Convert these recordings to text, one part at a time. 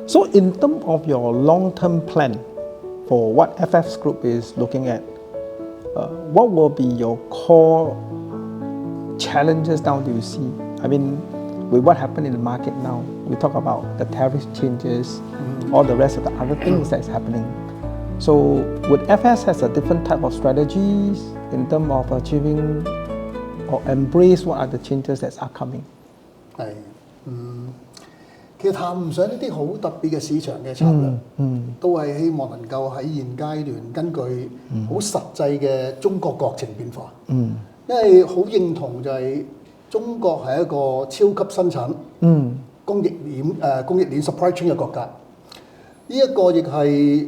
So in terms of your long-term plan for what FS Group is looking at, what will be your core challenges now do you see? I mean, with what happened in the market now, we talk about the tariff changes, all the rest of the other things that's happening. So would FS has a different type of strategies in terms of achieving or embrace what are the changes that are coming? 係，其實談唔上呢啲好特別嘅市場嘅策略，都係希望能夠喺現階段根據好實際嘅中國國情變化。因為好認同就係中國係一個超級生產供應鏈 supply chain 嘅國家。呢一個亦係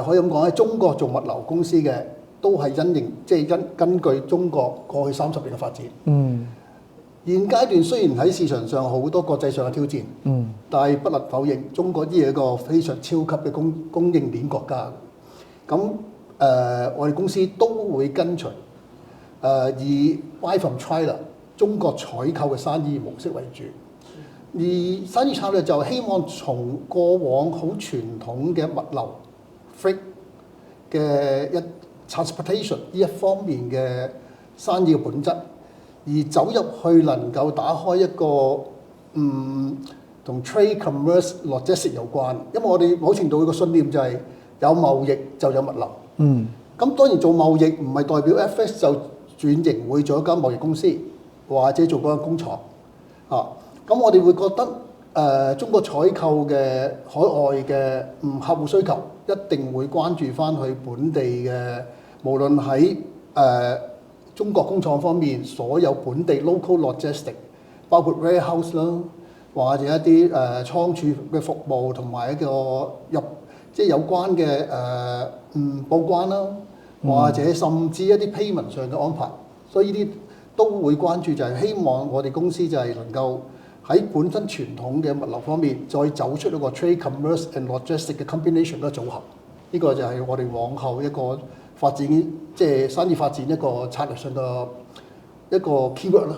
可以咁講喺中國做物流公司嘅，都係根據中國過去30年嘅發展。現階段雖然喺市場上好多國際上嘅挑戰，但係不能否認中國依係一個非常超級嘅供應鏈國家。咁我哋公司都會跟隨以 buy from China 中國採購嘅生意模式為主。而生意策略就希望從過往好傳統嘅物流 freight 嘅transportation 呢一方面嘅生意嘅本質，而走入去能夠打開一個同 trade commerce logistics 有關。因為我哋某程度嘅信念就係有貿易就有物流。咁當然做貿易唔係代表 FS 就轉型會做一間貿易公司，或者做嗰間工廠。咁我哋會覺得中國採購嘅海外嘅客戶需求，一定會關注翻去本地嘅，無論喺中國工廠方面，所有本地 local logistic， 包括 warehouse 啦，或者一啲倉儲嘅服務，同埋一個有關嘅報關啦，或者甚至一啲 payment 上嘅安排。所以呢啲都會關注，就係希望我哋公司就係能夠喺本身傳統嘅物流方面，再走出一個 trade commerce and logistic 嘅 combination 嘅組合。呢個就係我哋往後一個發展，即係生意發展一個策略上嘅一個 keyword 啦。